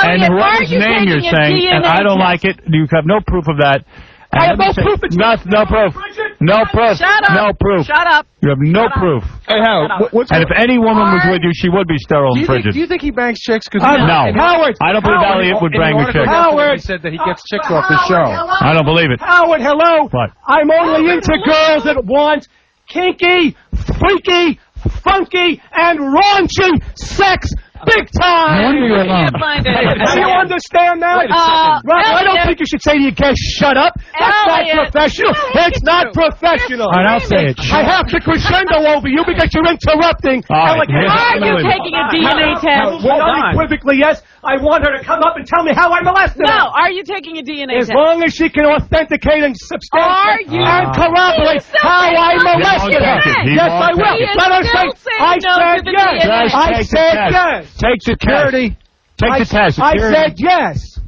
Elliot, and whoever's name you're saying, and I don't like it. You have no proof of that. I have no proof. No proof. No proof. Shut up. No proof. Shut up. You have no proof. Hey, Howard, and if any woman was with you, she would be sterile and frigid. Do you think he bangs chicks? No. Howard. I don't believe Elliot would bang a chick. Howard said that he gets chicks off the show. I don't believe it. Howard, hello. What? I'm only into girls that want kinky, freaky, funky, and raunchy sex. Big time! You can't find it. Do you understand that? Robert, I don't think you should say to your guest, shut up. That's not professional. It's not professional. All right, I'll say it. I have to crescendo over you because you're interrupting. Are you taking a DNA test? Unequivocally, yes. I want her to come up and tell me how I molested her. No, are you taking a DNA As test? long as she can authenticate and substantiate and corroborate how I molested her. Yes, I will. Let her say, I said yes. I said yes. Take the security. Take the test. I said yes.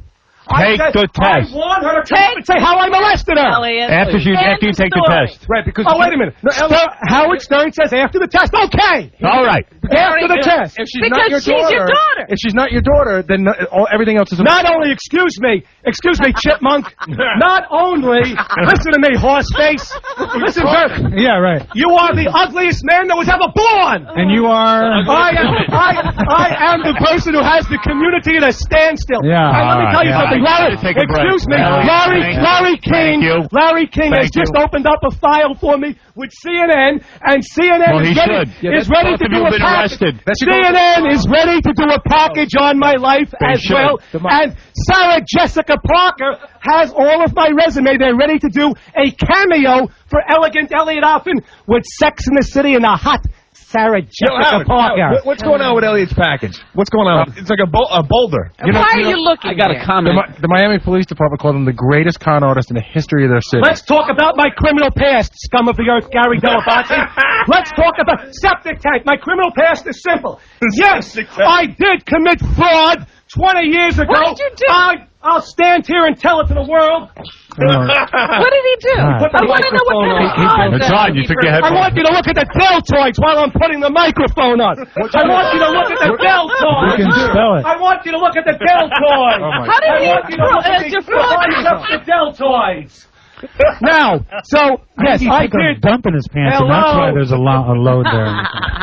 Take the test. I want her to come up and say how I molested her. Elliot. After you take the test. Right, because... Oh, wait a minute. Howard Stern says after the test. Okay. All right. After the test. If she's not your daughter. If she's not your daughter, then everything else is... Not only, excuse me, chipmunk. Not only... Listen to me, horse face. Listen, Bert. Yeah, right. You are the ugliest man that was ever born. And you are... I am the person who has the community at a standstill. Yeah. Let me tell you something. Larry, Take a break. excuse me. Larry King has just opened up a file for me with CNN, and CNN is ready to do a package. CNN is ready to do a package on my life as well. And Sarah Jessica Parker has all of my resume. They're ready to do a cameo for Elegant Elliot Offen with Sex in the City and a hot Sarah Jessica Parker. What's going on with Elliot's package? What's going on? It's like a boulder. Why are you looking? I got a comment. The Miami Police Department called him the greatest con artist in the history of their city. Let's talk about my criminal past, scum of the earth, Gary Delabate. Let's talk about septic tank. My criminal past is simple. Yes, I did commit fraud 20 years ago. What did you do? I'll stand here and tell it to the world. What did he do? I want to know what kind of That's right. You took your headphones. I want you to look at the deltoids while I'm putting the microphone on. I want you to look at the deltoids. You can spell it. I want you to look at the deltoids. How did he the deltoids. Now, so, yes, I did. Dump in his pants, and that's why there's a load there.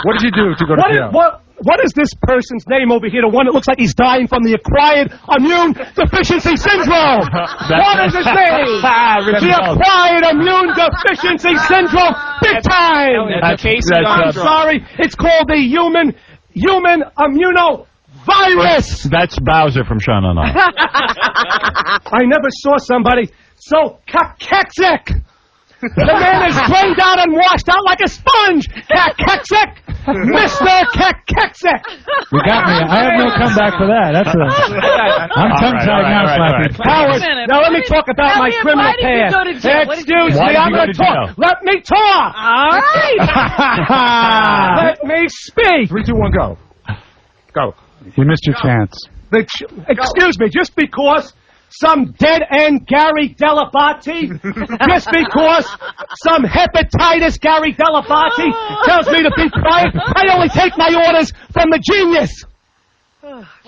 What did you do to go to jail? What is this person's name over here? The one that looks like he's dying from the acquired immune deficiency syndrome. What is his name? The acquired immune deficiency syndrome. Big time. I'm sorry. It's called the human immunovirus. That's Bowser from Sean on. I never saw somebody so cakexic. The man is drained out and washed out like a sponge. Cakexic. Mr. Cakexic. You got me. I have no comeback for that. That's I'm tongue-tied now, Slappy. Howard, now let me talk about my criminal past. Excuse me, I'm going to talk. Let me talk. All right. Let me speak. 3, 2, 1, go. Go. You missed your chance. Excuse me, just because some dead-end Gary Delabate, just because some hepatitis Gary Delabate tells me to be quiet, I only take my orders from the genius.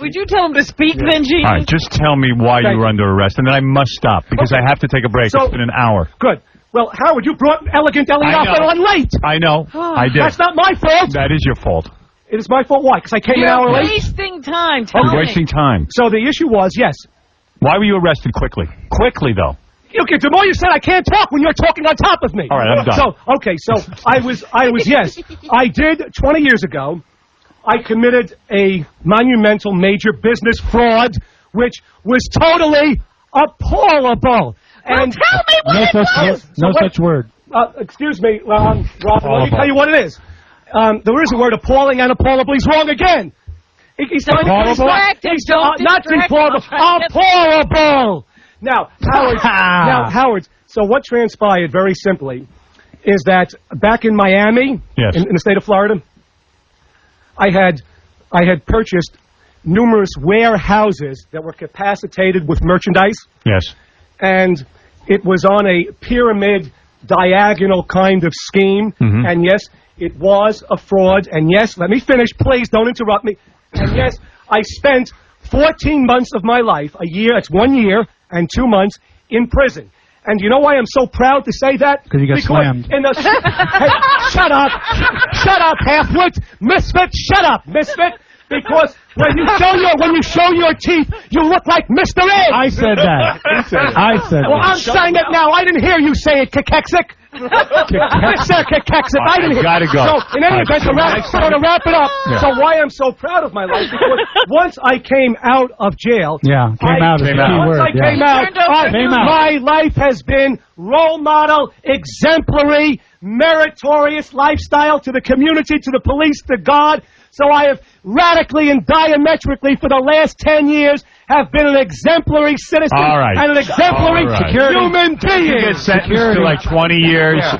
Would you tell him to speak then, Gene? All right, just tell me why you were under arrest, and then I must stop, because I have to take a break. It's been an hour. Good. Well, Howard, you brought Elegant Elliot on late. I know. I did. That's not my fault. That is your fault. It is my fault. Why? Because I came an hour late? You're wasting time. You're wasting time. So the issue was, yes. Why were you arrested quickly? Quickly, though. Okay, the more you said I can't talk when you're talking on top of me. All right, I'm done. So I was, yes. I did, 20 years ago, I committed a monumental major business fraud, which was totally appallable. And tell me what it was. No such word. Excuse me, Rob, let me tell you what it is. There is a word appalling and appallable. He's wrong again. He's trying to distract him. Not deplorable. Appallable. Now, Howard. So what transpired, very simply, is that back in Miami, in the state of Florida, I had purchased numerous warehouses that were capacitated with merchandise. Yes. And it was on a pyramid, diagonal kind of scheme. Mm-hmm. And yes, it was a fraud. And yes, let me finish, please. Don't interrupt me. And yes, I spent 14 months of my life, a year, it's 1 year and 2 months in prison. And you know why I'm so proud to say that? Because you got slammed. Hey, shut up. Shut up, half-wit. Misfit, shut up, misfit. Because when you show your teeth, you look like Mr. Ed. I said that. I said Well, that. I'm saying it now. I didn't hear you say it, Kakexic. Mr. Kakexic. I didn't hear. Gotta go. So, in any event, to wrap it up. Yeah. So, why I'm so proud of my life? Because once I came out of jail. Yeah, came out is the key word. Once I came out, my life has been role model, exemplary, meritorious lifestyle to the community, to the police, to God. So I have radically and diametrically for the last 10 years have been an exemplary citizen and an exemplary human being. Did you get sentenced to like 20 years? Yeah.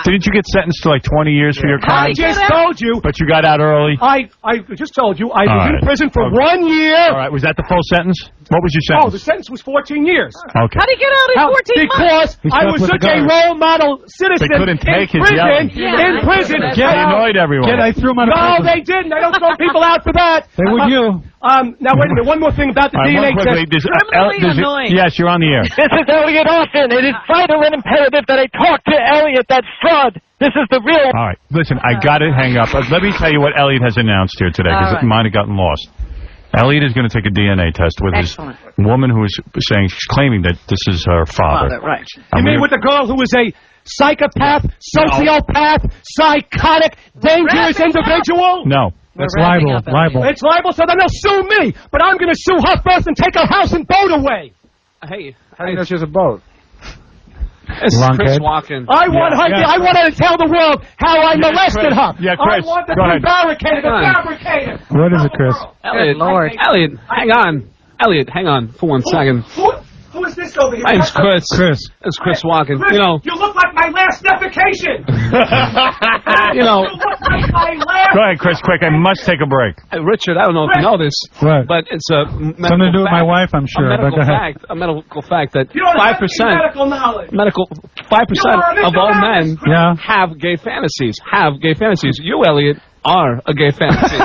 Didn't you get sentenced to like 20 years for your crime? I just told you. But you got out early? I just told you. I was in prison for 1 year. All right. Was that the full sentence? What was your sentence? Oh, the sentence was 14 years. Okay. How did he get out in 14 months? Because I was such a role model citizen. They couldn't take his yelling. In prison. They annoyed everyone. I threw him out of prison. No, they didn't. They don't throw people out for that. They would you. Now, wait a minute. One more thing about the DNA test. Criminally annoying. Yes, you're on the air. This is Elliot Offen. It is vital and imperative that I talk to Elliot, that fraud. This is the real... All right. Listen, I got to hang up. Let me tell you what Elliot has announced here today, because it might have gotten lost. Elliot is going to take a DNA test with his woman who is saying, she's claiming that this is her father. Right. You mean with the girl who is a psychopath, sociopath, psychotic, dangerous individual? No. That's libel. It's libel, so then they'll sue me. But I'm going to sue her first and take her house and boat away. Hey, How do you know she has a boat? this is Chris Walken. I want her to tell the world how I molested her. Yeah, Chris, I want to go ahead. fabricate it, fabricate it. What is it, Chris? Elliot, Lord. Elliot, hang on. Elliot, hang on for 1 second. Who is this over here? My name's Chris. It's Chris Walken. Chris, You know, you look like my last defecation. you know. You look like my last. Go ahead, Chris, quick. I must take a break. Richard, I don't know if you know this, What? but it's a Something to do with my wife, I'm sure. A But go ahead. medical fact that You don't have 5%, any medical knowledge. 5% of all men Yeah. have gay fantasies. You, Elliot, are a gay fantasy.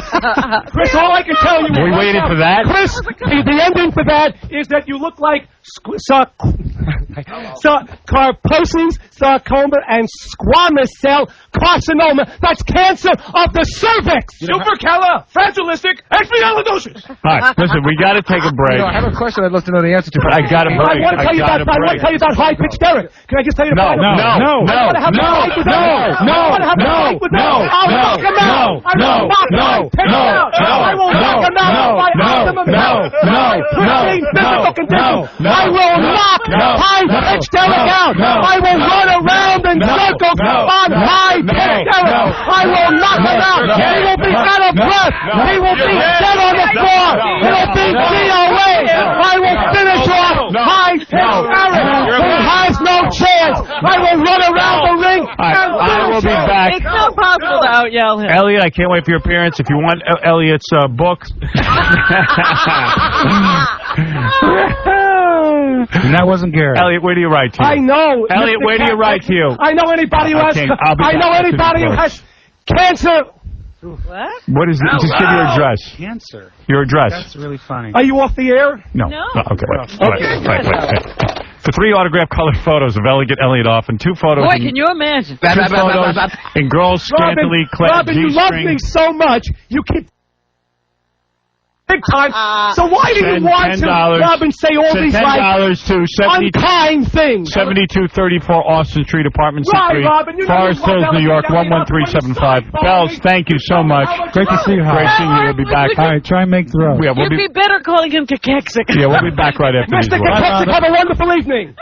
Chris, all I can tell you is... We waited for that? Chris, the ending for that is that you look like carposis, sarcoma, and squamous cell carcinoma. That's cancer of the cervix. Supercalifragilisticexpialidocious. All right, listen, we got to take a break. I have a question I'd love to know the answer to. But I got to break. I want to tell you about high-pitched Derek. Can I just tell you about No. I want to have a fight with Derek. I want to have a fight with Derek. I'll knock him out. I will knock him out. I will knock him out. I will knock high-pitched Derek out. I will run around in circles on high-pitched Derek. I will knock him out. He will be out of breath. He will be dead on the floor. He'll be DOA. I will finish off high-pitched Derek, who has no chance. I will run around the ring. I will be back. It's not possible to out-yell him. Elliot, I can't wait for your appearance. If you want Elliot's book. And that wasn't Garrett. Elliot, where do you write to? I know. Elliot, where do you write to you? I know anybody who has. I know anybody who has cancer. What? What is it? Just give your address. Cancer. Your address. That's really funny. Are you off the air? No. No. Okay. Wait. For 3 autographed colored photos of Elliot Offen, 2 photos. Boy, can you imagine? 2 photos in girls scantily clad Robin, you love me so much. You keep big time. So why do you want to, Robin, say all these like $10 to unkind things? 7234 Austin Street, Apartment 63, Right, Robin, you know Forest you love Hills, New York, Elliot. 11375. Bells, thank you so much. Great to see you, Great Howard. seeing you. We'll be back. All right, try and make the road. Yeah, we'll You'd be better calling him Kakexic. we'll be back right after these Mr. words. Kakexic, have a wonderful evening.